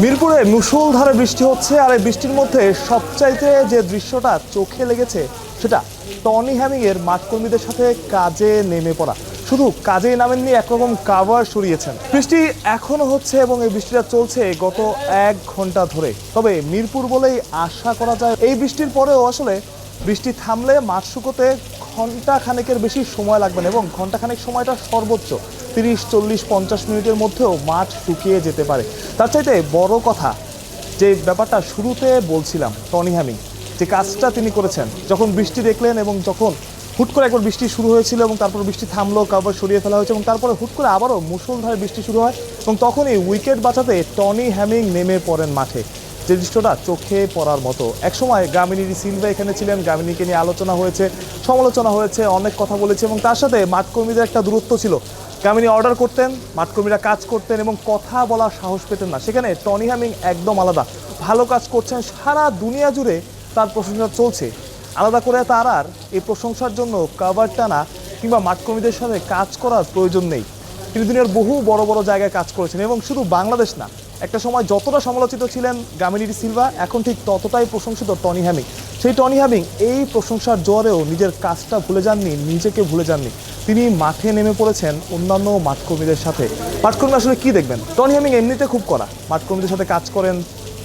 মিরপুরে মুষলধারে বৃষ্টি হচ্ছে, আর এই বৃষ্টির মধ্যে সবচাইতে যে দৃশ্যটা চোখে লেগেছে সেটা টনি হ্যামিংয়ের মাঠকর্মীদের সাথে কাজে নেমে পড়া। শুধু কাজেই নামেননি, একরকম কাভার সরিয়েছেন। বৃষ্টি এখনো হচ্ছে এবং এই বৃষ্টিটা চলছে গত 1 ঘন্টা ধরে। তবে মিরপুর বলেই আশা করা যায় এই বৃষ্টির পরেও আসলে বৃষ্টি থামলে মাঠ শুকোতে ঘন্টা খানেকের বেশি সময় লাগবে না, এবং ঘন্টা খানেক সময়টা সর্বোচ্চ 30, 40, 50 মিনিটের মধ্যেও মাঠ শুকিয়ে যেতে পারে। তার চাইতে বড় কথা, যে ব্যাপারটা শুরুতে বলছিলাম, টনি হ্যামিং যে কাজটা তিনি করেছেন, যখন বৃষ্টি দেখলেন এবং যখন হুট করে একবার বৃষ্টি শুরু হয়েছিল এবং তারপর বৃষ্টি থামলো, কাভার সরিয়ে ফেলা হয়েছে এবং তারপরে হুট করে আবারও মুষলধারে বৃষ্টি শুরু হয় এবং তখনই উইকেট বাঁচাতে টনি হ্যামিং নেমে পড়েন মাঠে। যে দৃশ্যটা চোখে পড়ার মতো। একসময় গামিনী ডি সিলভা এখানে ছিলেন, গামিনীকে নিয়ে আলোচনা হয়েছে, সমালোচনা হয়েছে, অনেক কথা বলেছে এবং তার সাথে মাঠকর্মীদের একটা দূরত্ব ছিল। গামিনী অর্ডার করতেন, মাঠকর্মীরা কাজ করতেন এবং কথা বলার সাহস পেতেন না। সেখানে টনি হ্যামিং একদম আলাদা, ভালো কাজ করছেন, সারা দুনিয়া জুড়ে তার প্রশংসা চলছে। আলাদা করে তার আর এই প্রশংসার জন্য কাভার টানা কিংবা মাঠকর্মীদের সাথে কাজ করার প্রয়োজন নেই। তিনি দুনিয়ার বহু বড় বড় জায়গায় কাজ করেছেন এবং শুধু বাংলাদেশ না, একটা সময় যতটা সমালোচিত ছিলেন গামিনী ডি সিলভা, এখন ঠিক ততটাই প্রশংসিত টনি হ্যামিং। সেই টনি হ্যামিং এই প্রশংসার জোয়ারেও নিজের কাজটা ভুলে যাননি, নিজেকে ভুলে যাননি। তিনি মাঠে নেমে পড়েছেন অন্যান্য মাঠকর্মীদের সাথে। মাঠকর্মী আসলে কি দেখবেন, টনি হ্যামিং এমনিতে খুব কড়া, মাঠকর্মীদের সাথে কাজ করেন,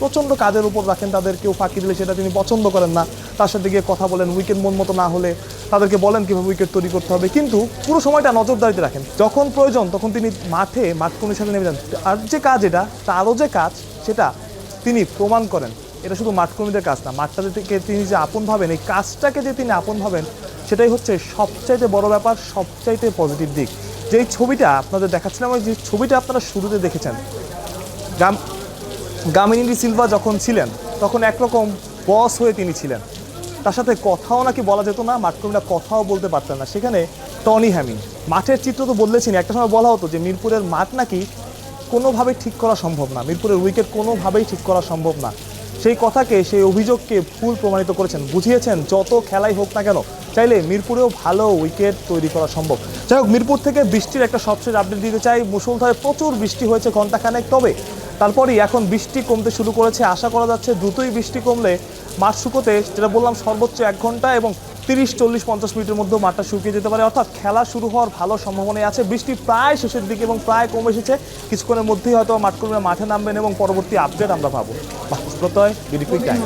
প্রচণ্ড কাজের উপর রাখেন তাদের। কেউ ফাঁকি দিলে সেটা তিনি পছন্দ করেন না, তার সাথে গিয়ে কথা বলেন, উইকেট মন মতো না হলে তাদেরকে বলেন কীভাবে উইকেট তৈরি করতে হবে, কিন্তু পুরো সময়টা নজরদারিতে রাখেন। যখন প্রয়োজন তখন তিনি মাঠে মাঠকর্মীর সাথে নেমে যান। আর যে কাজ এটা, তারও যে কাজ, সেটা তিনি প্রমাণ করেন। এটা শুধু মাঠকর্মীদের কাজ না, মাঠটাতে থেকে তিনি যে আপন ভাবেন, এই কাজটাকে যে তিনি আপন ভাবেন, সেটাই হচ্ছে সবচাইতে বড় ব্যাপার, সবচাইতে পজিটিভ দিক। যেই ছবিটা আপনাদের দেখাচ্ছিলাম, ওই যে ছবিটা আপনারা শুরুতে দেখেছেন, গামিনী ডি সিলভা যখন ছিলেন তখন একরকম বস হয়ে তিনি ছিলেন, তার সাথে কথাও নাকি বলা যেত না, মাঠকর্মীরা কথাও বলতে পারতেন না। সেখানে টনি হ্যামিং মাঠের চিত্র তো বদলেছেন। একটা সময় বলা হতো যে মিরপুরের মাঠ নাকি কোনোভাবেই ঠিক করা সম্ভব না, মিরপুরের উইকেট কোনোভাবেই ঠিক করা সম্ভব না। সেই কথাকে, সেই অভিযোগকে ভুল প্রমাণিত করেছেন, বুঝিয়েছেন যত খেলাই হোক না কেন, চাইলে মিরপুরেও ভালো উইকেট তৈরি করা সম্ভব। যাই হোক, মিরপুর থেকে বৃষ্টির একটা সবশেষ আপডেট দিতে চাই। মুষলধারে প্রচুর বৃষ্টি হয়েছে ঘন্টাখানেক, তবে তারপরই এখন বৃষ্টি কমতে শুরু করেছে। আশা করা যাচ্ছে দ্রুতই বৃষ্টি কমলে মাঠ শুকোতে, যেটা বললাম, সর্বোচ্চ 1 ঘন্টা এবং 30, 40, 50 মিনিটের মধ্যে মাঠটা শুকিয়ে যেতে পারে, অর্থাৎ খেলা শুরু হওয়ার ভালো সম্ভাবনাই আছে। বৃষ্টি প্রায় শেষের দিকে এবং প্রায় কমে এসেছে। কিছুক্ষণের মধ্যেই হয়তো মাঠকর্মীরা মাঠে নামবেন এবং পরবর্তী আপডেট আমরা পাবো। প্রত্যয়, বিডি কুইক টাইম।